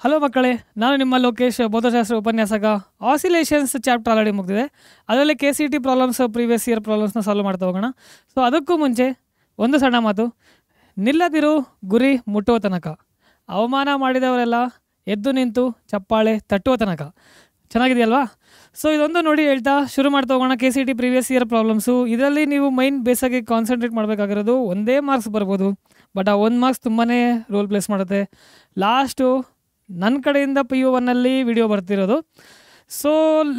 Hello ಮಕ್ಕಳೇ, ನಾನು ನಿಮ್ಮ ಲೋಕೇಶ್, ಭೌತಶಾಸ್ತ್ರ ಉಪನ್ಯಾಸಕ. ಆಸಿಲೇಷನ್ಸ್ ಚಾಪ್ಟರ್ ಆಲ್ರೆಡಿ ಮುಗಿದಿದೆ. ಅದರಲ್ಲಿ KCT ಪ್ರಾಬ್ಲಮ್ಸ್, ಪ್ರೀವಿಯಸ್ ಇಯರ್ ಪ್ರಾಬ್ಲಮ್ಸ್ನ ಸಾಲ್ವ್ ಮಾಡ್ತಾ ಹೋಗೋಣ. ಸೊ ಅದಕ್ಕೂ ಮುಂಚೆ ಒಂದು ಸಣ್ಣ ಮಾತು. ನಿಲ್ಲದಿರು ಗುರಿ ಮುಟ್ಟುವ ತನಕ, ಅವಮಾನ ಮಾಡಿದವರೆಲ್ಲ ಎದ್ದು ನಿಂತು ಚಪ್ಪಾಳೆ ತಟ್ಟುವ ತನಕ. ಚೆನ್ನಾಗಿದೆಯಲ್ವಾ? ಸೊ ಇದೊಂದು ನೋಡಿ ಹೇಳ್ತಾ ಶುರು ಮಾಡ್ತಾ ಹೋಗೋಣ. KCT previous year problems. ಇದರಲ್ಲಿ ನೀವು ಮೈನ್ ಬೇಸಾಗಿ ಕಾನ್ಸಂಟ್ರೇಟ್ ಮಾಡಬೇಕಾಗಿರೋದು ಒಂದೇ ಮಾರ್ಕ್ಸ್ ಬರ್ಬೋದು, ಬಟ್ ಆ ಒಂದು ಮಾರ್ಕ್ಸ್ ತುಂಬಾ ರೋಲ್ ಪ್ಲೇಸ್ ಮಾಡುತ್ತೆ. ಲಾಸ್ಟು ನನ್ನ ಕಡೆಯಿಂದ PU 1ಅಲ್ಲಿ ವಿಡಿಯೋ ಬರ್ತಿರೋದು. ಸೊ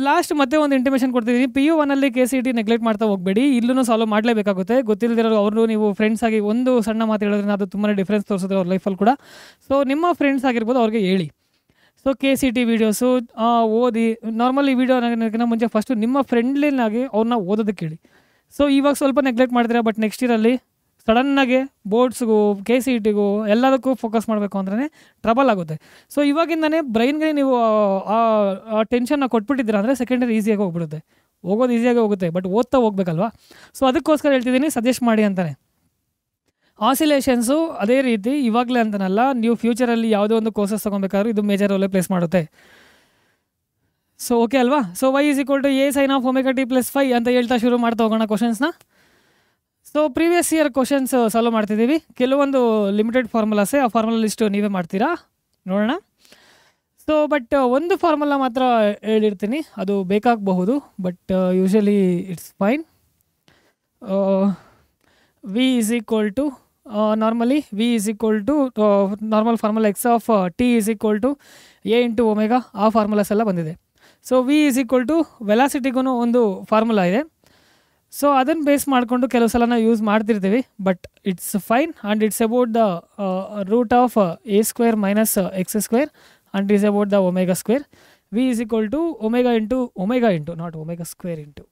ಲಾಸ್ಟ್ ಮತ್ತೆ ಒಂದು ಇಂಟಿಮೇಷನ್ ಕೊಡ್ತಿದ್ದೀನಿ. PU 1ಅಲ್ಲಿ KCT ನೆಗ್ಲೆಕ್ಟ್ ಮಾಡ್ತಾ ಹೋಗಬೇಡಿ. ಇಲ್ಲೂ ಸಾಲ್ವ್ ಮಾಡಲೇಬೇಕಾಗುತ್ತೆ. ಗೊತ್ತಿಲ್ಲದಿರೋರು ಅವರು ನೀವು ಫ್ರೆಂಡ್ಸ್ ಆಗಿ ಒಂದು ಸಣ್ಣ ಮಾತು ಹೇಳಿದ್ರೆ ಅದು ತುಂಬಾ ಡಿಫ್ರೆನ್ಸ್ ತೋರಿಸಿದ್ರೆ ಅವ್ರ ಲೈಫಲ್ಲಿ ಕೂಡ. ಸೊ ನಿಮ್ಮ ಫ್ರೆಂಡ್ಸ್ ಆಗಿರ್ಬೋದು, ಅವ್ರಿಗೆ ಹೇಳಿ. ಸೊ KCT ವೀಡಿಯೋಸು ಓದಿ. ನಾರ್ಮಲ್ ಈ ವಿಡಿಯೋನಕ್ಕಿಂತ ಮುಂಚೆ ಫಸ್ಟು ನಿಮ್ಮ ಫ್ರೆಂಡ್ಲಿನಾಗಿ ಅವ್ರನ್ನ ಓದೋದಕ್ಕೆ ಹೇಳಿ. ಸೊ ಇವಾಗ ಸ್ವಲ್ಪ ನೆಗ್ಲೆಕ್ಟ್ ಮಾಡ್ತೀರಾ, ಬಟ್ ನೆಕ್ಸ್ಟ್ ಇಯರಲ್ಲಿ ಸಡನ್ನಾಗಿ ಬೋರ್ಡ್ಸ್ಗೂ KCTಗೂ ಎಲ್ಲದಕ್ಕೂ ಫೋಕಸ್ ಮಾಡಬೇಕು ಅಂದ್ರೆ ಟ್ರಬಲ್ ಆಗುತ್ತೆ. ಸೊ ಇವಾಗಿಂದನೇ ಬ್ರೈನ್ಗೆ ನೀವು ಆ ಟೆನ್ಷನ್ನ ಕೊಟ್ಬಿಟ್ಟಿದ್ದೀರಾ ಅಂದರೆ ಸೆಕೆಂಡ್ ಇಯರ್ ಈಸಿಯಾಗಿ ಹೋಗ್ಬಿಡುತ್ತೆ. ಹೋಗೋದು ಈಸಿಯಾಗಿ ಹೋಗುತ್ತೆ, ಬಟ್ ಓದ್ತಾ ಹೋಗ್ಬೇಕಲ್ವಾ? ಸೊ ಅದಕ್ಕೋಸ್ಕರ ಹೇಳ್ತಿದ್ದೀನಿ, ಸಜೆಸ್ಟ್ ಮಾಡಿ ಅಂತಾನೆ. ಆಸಿಲೇಷನ್ಸು ಅದೇ ರೀತಿ ಇವಾಗಲೇ ಅಂತನಲ್ಲ, ನೀವು ಫ್ಯೂಚರಲ್ಲಿ ಯಾವುದೋ ಒಂದು ಕೋರ್ಸಸ್ ತೊಗೊಬೇಕಾದ್ರೂ ಇದು ಮೇಜರ್ ರೋಲೇ ಪ್ಲೇಸ್ ಮಾಡುತ್ತೆ. ಸೊ ಓಕೆ ಅಲ್ವಾ? So y = a sin of omega t + 5 ಅಂತ ಹೇಳ್ತಾ ಶುರು ಮಾಡ್ತಾ ಹೋಗೋಣ ಕ್ವಶನ್ಸ್ನ. So previous year questions solve ಮಾಡ್ತಿದ್ದೀವಿ. ಕೆಲವೊಂದು ಲಿಮಿಟೆಡ್ ಫಾರ್ಮುಲಾಸೇ, ಆ ಫಾರ್ಮುಲಾ ಲಿಸ್ಟು ನೀವೇ ಮಾಡ್ತೀರಾ, ನೋಡೋಣ. ಸೊ ಬಟ್ ಒಂದು ಫಾರ್ಮುಲಾ ಮಾತ್ರ ಹೇಳಿರ್ತೀನಿ, ಅದು ಬೇಕಾಗಬಹುದು, but usually it's fine. v = normally v = normal formula x of t = a × omega. ಆ ಫಾರ್ಮುಲಾಸ್ ಎಲ್ಲ ಬಂದಿದೆ. ಸೊ v = ವೆಲಾಸಿಟಿಗೂ ಒಂದು ಫಾರ್ಮುಲಾ ಇದೆ. ಸೊ ಅದನ್ನು ಬೇಸ್ ಮಾಡಿಕೊಂಡು ಕೆಲವು ಸಲ ನಾವು ಯೂಸ್ ಮಾಡ್ತಿರ್ತೀವಿ, but it's fine. And it's about the root of a² - x² and is about the omega. v = omega into omega into naught omega into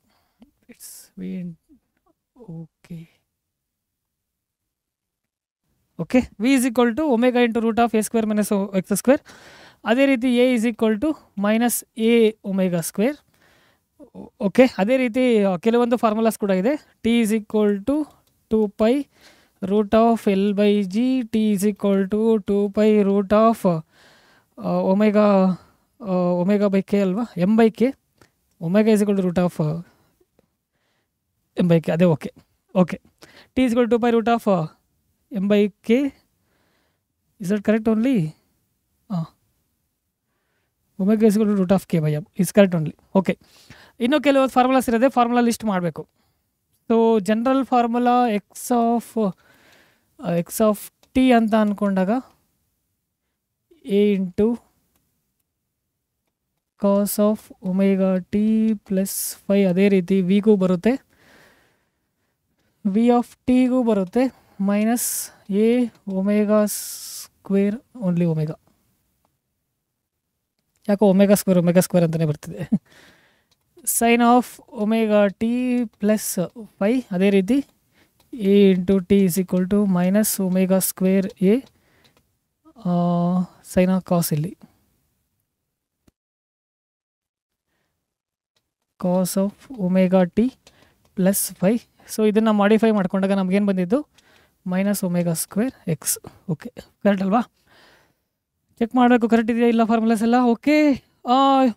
it's v okay okay v = omega into root of a² - x². ಅದೇ ರೀತಿ a = -a ಒಮೆಗಾ². Okay, ಅದೇ ರೀತಿ ಕೆಲವೊಂದು formulas ಕೂಡ ಇದೆ. t = 2π root of L/g, t = 2π root of omega ಅಲ್ವಾ, m/k. Omega = root of m/k. ಅದೇ okay okay t = 2π root of m/k. Is that correct only? Omega = root of k/m is correct only. Okay, ಇನ್ನೂ ಕೆಲವು formulas ಇರೋದೆ, formula list ಮಾಡಬೇಕು. So general formula x of t ಅಂತ ಅಂದ್ಕೊಂಡಾಗ a × cos of omega t + 5. ಅದೇ ರೀತಿ ವಿಗೂ ಬರುತ್ತೆ, v of ಟಿಗೂ ಬರುತ್ತೆ, -a ಒಮೆಗಾ² ಓನ್ಲಿ ಒಮೆಗಾ. ಯಾಕೋ ಒಮೆಗಾ² ಅಂತಲೇ ಬರ್ತಿದೆ. Sine of omega t + 5. ಅದೇ ರೀತಿ a × t = -omega a sine of cos, ಇಲ್ಲಿ cos of omega t + 5. So ಇದನ್ನು ಮಾಡಿಫೈ ಮಾಡ್ಕೊಂಡಾಗ ನಮಗೇನು ಬಂದಿದ್ದು? -Omega x. ಓಕೆ, ಕರೆಕ್ಟ್ ಅಲ್ವಾ? ಚೆಕ್ ಮಾಡಬೇಕು ಕರೆಕ್ಟ್ ಇದೆಯಾ ಇಲ್ಲ ಫಾರ್ಮುಲಾಸ್ ಎಲ್ಲ. ಓಕೆ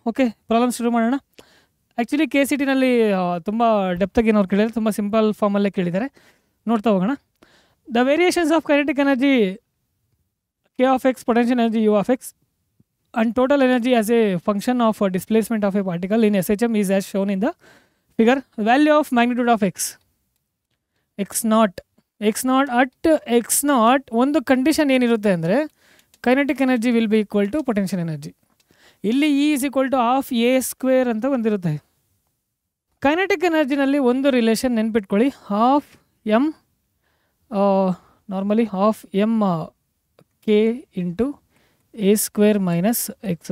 ಓಕೆ, ಪ್ರಾಬ್ಲಮ್ ಶುರು ಮಾಡೋಣ. ಆ್ಯಕ್ಚುಲಿ KCTನಲ್ಲಿ ತುಂಬ ಡೆಪ್ತಾಗಿ ಏನವ್ರು ಕೇಳಿದರೆ, ತುಂಬ ಸಿಂಪಲ್ ಫಾರ್ಮಲ್ಲೇ ಕೇಳಿದ್ದಾರೆ. ನೋಡ್ತಾ ಹೋಗೋಣ. The variations of kinetic energy k of x, potential energy u of x, and total energy as a function of displacement of a particle in SHM is as shown in the figure. Value of magnitude of x x0 at x0. ಒಂದು condition ಏನಿರುತ್ತೆ ಅಂದರೆ kinetic energy will be equal to potential energy. ಇಲ್ಲಿ E = ½ a² ಅಂತ ಬಂದಿರುತ್ತೆ. Kinetic ಎನರ್ಜಿನಲ್ಲಿ ಒಂದು relation ನೆನ್ಪಿಟ್ಕೊಳ್ಳಿ, ½ m normally ½ m k × a² - x².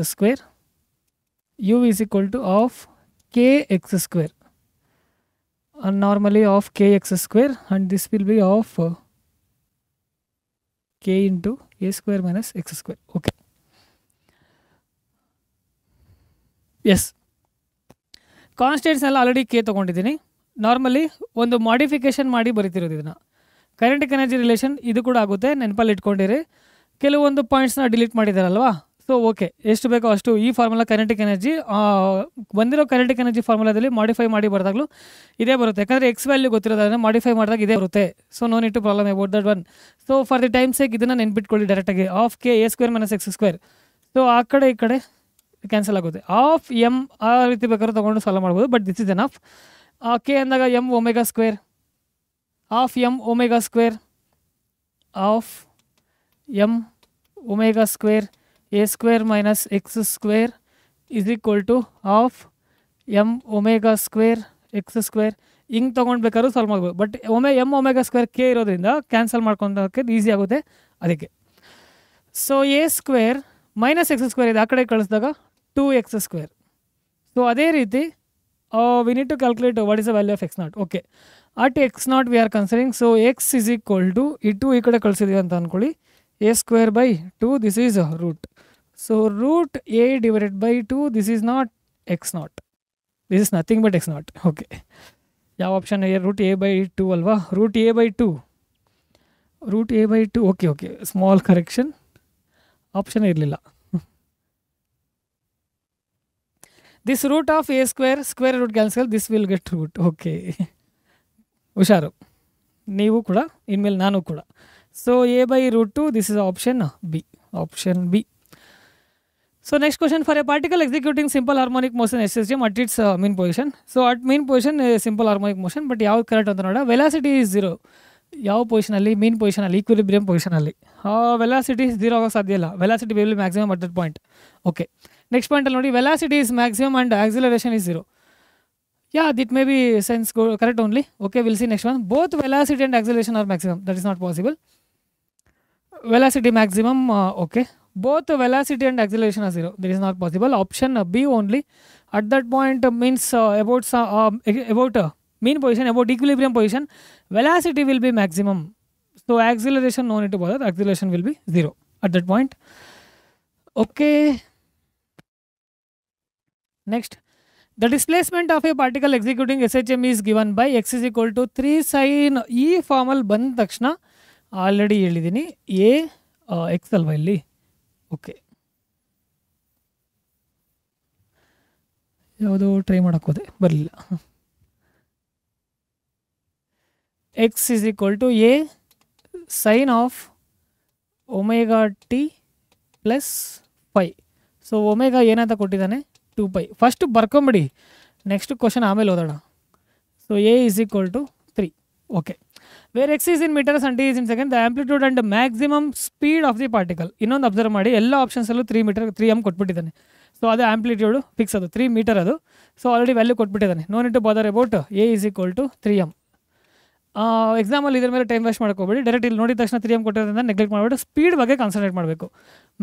u = ½ k x², and normally ½ k x², and this will be ½ k × a² - x². Okay, yes, constants ಎಲ್ಲ already k ತೊಗೊಂಡಿದ್ದೀನಿ. Normally ಒಂದು modification ಮಾಡಿ ಬರೀತಿರೋದು ಇದನ್ನು. ಕೈನೆಟಿಕ್ ಎನರ್ಜಿ ರಿಲೇಷನ್ ಇದು ಕೂಡ ಆಗುತ್ತೆ, ನೆನಪಲ್ಲಿ ಇಟ್ಕೊಂಡಿರಿ. ಕೆಲವೊಂದು ಪಾಯಿಂಟ್ಸ್ನ ಡಿಲೀಟ್ ಮಾಡಿದಾರಲ್ವಾ, ಸೊ ಓಕೆ, ಎಷ್ಟು ಬೇಕೋ ಅಷ್ಟು ಈ ಫಾರ್ಮುಲಾ ಕೈನೆಟಿಕ್ ಎನರ್ಜಿ ಬಂದಿರೋ ಕೈನೆಟಿಕ್ ಎನರ್ಜಿ ಫಾರ್ಮುಲಾದಲ್ಲಿ ಮಾಡಿಫೈ ಮಾಡಿ ಬರೆದಾಗಲೂ ಇದೇ ಬರುತ್ತೆ. ಯಾಕಂದರೆ ಎಕ್ಸ್ ವ್ಯಾಲ್ಯೂ ಗೊತ್ತಿರೋದಾದ್ರೆ ಮಾಡಿಫೈ ಮಾಡಿದಾಗ ಇದೇ ಬರುತ್ತೆ. So no need to problem about that one. So for the time sake ಇದನ್ನು ನೆನ್ಪಿಟ್ಕೊಳ್ಳಿ ಡೈರೆಕ್ಟಾಗಿ. Of k a square minus x square. So ಆ ಕಡೆ ಈ ಕಡೆ ಕ್ಯಾನ್ಸಲ್ ಆಗುತ್ತೆ. ಆಫ್ ಎಮ್ ಆ ರೀತಿ ಬೇಕಾದ್ರೆ ತೊಗೊಂಡು ಸಾಲ್ವ್ ಮಾಡ್ಬೋದು, but this is n of. K ಅಂದಾಗ m omega square of m omega square of m omega square a square minus x square is equal to of m omega square x square. ಹಿಂಗೆ ತೊಗೊಂಡ್ಬೇಕಾದ್ರೂ solve ಮಾಡ್ಬೋದು, but m omega square k ಇರೋದ್ರಿಂದ cancel ಮಾಡ್ಕೊಳಕ್ಕೆ easy ಆಗುತ್ತೆ ಅದಕ್ಕೆ. So a square minus x square ಇದೆ, ಆ ಕಡೆ ಕಳಿಸಿದಾಗ 2x ಸ್ಕ್ವೇರ್. ಸೊ ಅದೇ ರೀತಿ we need to calculate what is the value of x naught. Okay, at x naught we are considering. So x is equal to ಈ 2 ಈ ಕಡೆ ಕಳಿಸಿದ್ವಿ ಅಂತ ಅಂದ್ಕೊಳ್ಳಿ, a square by 2, this is root. So root a divided by 2, this is not x naught, this is nothing but x naught. Okay, ಯಾವ option root a by 2 ಅಲ್ವಾ? Root a by 2, root a by 2. Okay okay, small correction, option ಇರಲಿಲ್ಲ. This root of a square, square root cancel, this will get root. Okay, ಹುಷಾರು ನೀವು ಕೂಡ, ಇನ್ಮೇಲೆ ನಾನು ಕೂಡ. So a by root 2, this is option B, option B. So next question, for a particle executing simple harmonic motion SSGM at its mean position. So at mean position simple harmonic motion, but ಯಾವ್ದು correct ಅಂತ ನೋಡ. Velocity is 0. ಯಾವ ಪೊಸಿಷನಲ್ಲಿ? ಮೀನ್ ಪೊಸಿಷನಲ್ಲಿ, equilibrium ಪೊಸಿಷನಲ್ಲಿ. Velocity 0 ಆಗೋಕ್ಕೆ ಸಾಧ್ಯ ಇಲ್ಲ. Velocity will be maximum at that point. Okay, next ಪಾಯಿಂಟಲ್ಲಿ ನೋಡಿ, velocity is maximum and acceleration is 0. Yeah, this may be sense correct only. Okay, will see next one. Both velocity and acceleration are maximum, that is not possible. Velocity maximum, okay. Both velocity and acceleration are 0. That is not possible. Option B only. At that point means about mean position, about equilibrium position, velocity will be maximum. So acceleration, no need to bother. Acceleration will be 0 at that point. Okay. Next, the displacement of a particle executing SHM is given by x is equal to 3 sin. ಈ formal ಬಂದ ತಕ್ಷಣ already ಹೇಳಿದ್ದೀನಿ, A X ಅಲ್ವಾ ಇಲ್ಲಿ. Okay, ಯಾವುದೋ try ಮಾಡೋಕ್ಕೋದೆ ಬರಲಿಲ್ಲ. X is equal to a sine of omega t plus phi. So omega ಏನಂತ ಕೊಟ್ಟಿದ್ದಾನೆ? 2π. ಫಸ್ಟ್ ಬರ್ಕೊಂಬಿಡಿ, ನೆಕ್ಸ್ಟ್ ಕ್ವಶನ್ ಆಮೇಲೆ ಓದೋಣ. So a is equal to 3. Okay, where x is in meters and t is in second, the amplitude and maximum speed of the particle. ಇನ್ನೊಂದು observe ಮಾಡಿ, ಎಲ್ಲ ಆಪ್ಷನ್ಸಲ್ಲೂ 3 metre 3m ಕೊಟ್ಬಿಟ್ಟಿದ್ದಾನೆ. So ಅದು ಆಂಪ್ಲಿಟ್ಯೂಡು fix, ಅದು 3 metre ಅದು. So already value ಕೊಟ್ಬಿಟ್ಟಿದ್ದಾನೆ. No need to bother about a is equal to 3m. ಎಕ್ಸಾಮಲ್ಲಿ ಇದ್ರ ಮೇಲೆ ಟೈಮ್ ವೇಸ್ಟ್ ಮಾಡ್ಕೋಬೇಡಿ, ಡೈರೆಕ್ಟ್ ಇಲ್ಲಿ ನೋಡಿದ ತಕ್ಷಣ 3m ಕೊಟ್ಟಿರೋದ್ರಿಂದ ನೆಗ್ಲೆಕ್ಟ್ ಮಾಡಿಬಿಟ್ಟು ಸ್ಪೀಡ್ ಬಗ್ಗೆ ಕಾನ್ಸಂಟ್ರೇಟ್ ಮಾಡಬೇಕು.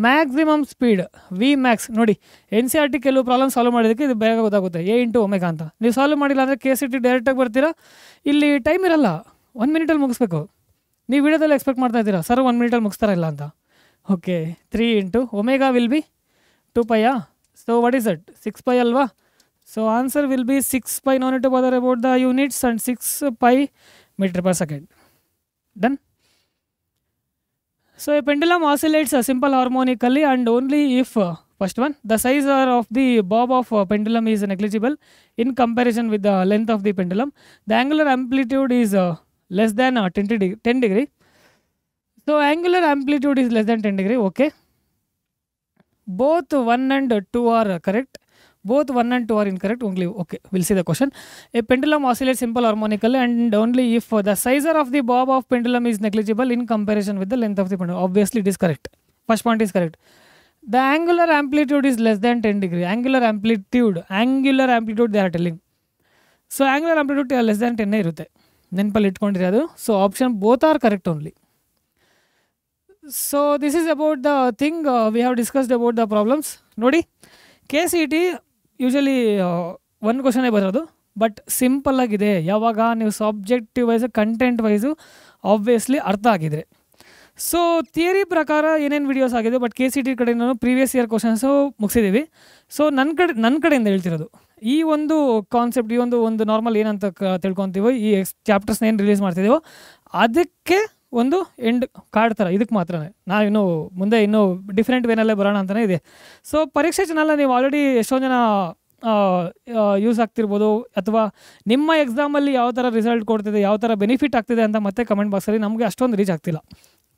ಮ್ಯಾಕ್ಸಿಮಮ್ ಸ್ಪೀಡ್ ವಿ ಮ್ಯಾಕ್ಸ್ ನೋಡಿ, NCERT ಕೆಲವು ಪ್ರಾಬ್ಲಮ್ ಸಾಲ್ವ್ ಮಾಡೋದಕ್ಕೆ ಇದು ಬೇಗ ಗೊತ್ತಾಗುತ್ತೆ, ಎ ಇಂಟು ಒಮೆಗಾ ಅಂತ. ನೀವು ಸಾಲ್ವ್ ಮಾಡಿಲ್ಲ ಅಂದರೆ KCT ಡೈರೆಕ್ಟಾಗಿ ಬರ್ತೀರಾ, ಇಲ್ಲಿ ಟೈಮ್ ಇರಲ್ಲ, 1 ಮಿನಿಟಲ್ಲಿ ಮುಗಿಸ್ಬೇಕು. ನೀವು ವಿಡಿಯೋದಲ್ಲಿ ಎಕ್ಸ್ಪೆಕ್ಟ್ ಮಾಡ್ತಾ ಇದ್ದೀರಾ ಸರ್ 1 ಮಿನಿಟಲ್ಲಿ ಮುಗಿಸ್ತಾರ ಇಲ್ಲ ಅಂತ. Okay, 3 into omega will be 2π. So what is that? 6π ಅಲ್ವಾ? So answer will be 6π. No need to bother about the units and 6π meter per second. Done. So a pendulum oscillates simple harmonically and only if first one, the size of the bob of pendulum is negligible in comparison with the length of the pendulum. The angular amplitude is less than 10 degree. So angular amplitude is less than 10 degree. Okay, both 1 and 2 are correct. Both 1 and 2 are incorrect only. Okay, we'll see the question. A pendulum oscillates simple harmonically and only if the size of the bob of pendulum is negligible in comparison with the length of the pendulum. Obviously it is correct. First point is correct. The angular amplitude is less than 10 degree. Angular amplitude they are telling. So angular amplitude less than 10 irutte. Nenpalli itkondiri adu. So option both are correct only. So this is about the thing we have discussed about the problems. Nodi, KCT usually ಒಂದು ಕ್ವಶನೇ ಬರೋದು, but simple ಆಗಿದೆ. ಯಾವಾಗ ನೀವು subjective wise content wise obviously ಅರ್ಥ ಆಗಿದ್ರೆ. So theory ಪ್ರಕಾರ ಏನೇನು videos ಆಗಿದೆ, ಬಟ್ KCT ಕಡೆಯಿಂದ ಪ್ರೀವಿಯಸ್ ಇಯರ್ ಕ್ವಶನ್ಸು ಮುಗಿಸಿದ್ದೀವಿ. ಸೊ ನನ್ನ ಕಡೆಯಿಂದ ಹೇಳ್ತಿರೋದು ಈ ಒಂದು ಕಾನ್ಸೆಪ್ಟ್, ಈ ಒಂದು ನಾರ್ಮಲ್ ಏನಂತ ತಿಳ್ಕೊತೀವೋ, ಈ ಚಾಪ್ಟರ್ಸ್ನ ಏನು ರಿಲೀಸ್ ಮಾಡ್ತಿದ್ದೀವೋ ಅದಕ್ಕೆ ಒಂದು ಎಂಡ್ ಕಾರ್ಡ್ ಥರ ಇದಕ್ಕೆ ಮಾತ್ರ. ನಾವು ಇನ್ನೂ ಮುಂದೆ ಇನ್ನೂ ಡಿಫ್ರೆಂಟ್ ವೇನಲ್ಲೇ ಬರೋಣ ಅಂತಲೇ ಇದೆ. ಸೊ ಪರೀಕ್ಷೆ ಚಾನಲ್ನ ನೀವು ಆಲ್ರೆಡಿ ಎಷ್ಟೊಂದು ಜನ ಯೂಸ್ ಆಗ್ತಿರ್ಬೋದು, ಅಥವಾ ನಿಮ್ಮ ಎಕ್ಸಾಮಲ್ಲಿ ಯಾವ ಥರ ರಿಸಲ್ಟ್ ಕೊಡ್ತಿದೆ, ಯಾವ ಥರ ಬೆನಿಫಿಟ್ ಆಗ್ತಿದೆ ಅಂತ ಮತ್ತೆ ಕಮೆಂಟ್ ಬಾಕ್ಸಲ್ಲಿ ನಮಗೆ ಅಷ್ಟೊಂದು ರೀಚ್ ಆಗ್ತಿಲ್ಲ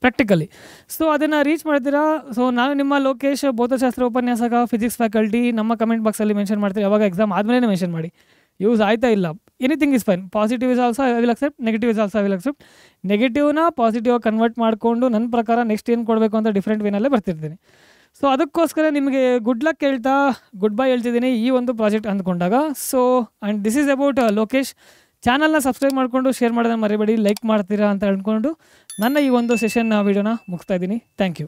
ಪ್ರಾಕ್ಟಿಕಲಿ. ಸೊ ಅದನ್ನು ರೀಚ್ ಮಾಡ್ತೀರಾ. ಸೊ ನಾನು ನಿಮ್ಮ ಲೋಕೇಶ್, ಭೌತಶಾಸ್ತ್ರ ಉಪನ್ಯಾಸಕ, ಫಿಸಿಕ್ಸ್ ಫ್ಯಾಕಲ್ಟಿ. ನಮ್ಮ ಕಮೆಂಟ್ ಬಾಕ್ಸಲ್ಲಿ ಮೆನ್ಷನ್ ಮಾಡ್ತೀರಿ. ಯಾವಾಗ ಎಕ್ಸಾಮ್ ಆದಮೇಲೆ ಮೆನ್ಷನ್ ಮಾಡಿ. ಯೂಸ್ ಆಯ್ತಾ ಇಲ್ಲ, anything is fine. Positive is also I will accept, negative is also I will accept. ನೆಗೆಟಿವ್ನ ಪಾಸಿಟಿವ್ ಕನ್ವರ್ಟ್ ಮಾಡಿಕೊಂಡು ನನ್ನ ಪ್ರಕಾರ ನೆಕ್ಸ್ಟ್ ಏನು ಕೊಡಬೇಕು ಅಂತ ಡಿಫ್ರೆಂಟ್ ವೇನಲ್ಲೇ ಬರ್ತಿರ್ತೀನಿ. ಸೊ ಅದಕ್ಕೋಸ್ಕರ ನಿಮಗೆ ಗುಡ್ ಲಕ್ ಹೇಳ್ತಾ ಗುಡ್ ಬೈ ಹೇಳ್ತಿದ್ದೀನಿ ಈ ಒಂದು ಪ್ರಾಜೆಕ್ಟ್ ಅಂದ್ಕೊಂಡಾಗ. So and this is about Lokesh. ಚಾನಲ್ನ ಸಬ್ಸ್ಕ್ರೈಬ್ ಮಾಡಿಕೊಂಡು ಶೇರ್ ಮಾಡೋದನ್ನು ಮರಿಬೇಡಿ, ಲೈಕ್ ಮಾಡ್ತೀರಾ ಅಂತ ಅಂದ್ಕೊಂಡು ನನ್ನ ಈ ಒಂದು ಸೆಷನ್ ವೀಡಿಯೋನ ಮುಗಿಸ್ತಾ ಇದ್ದೀನಿ. Thank you.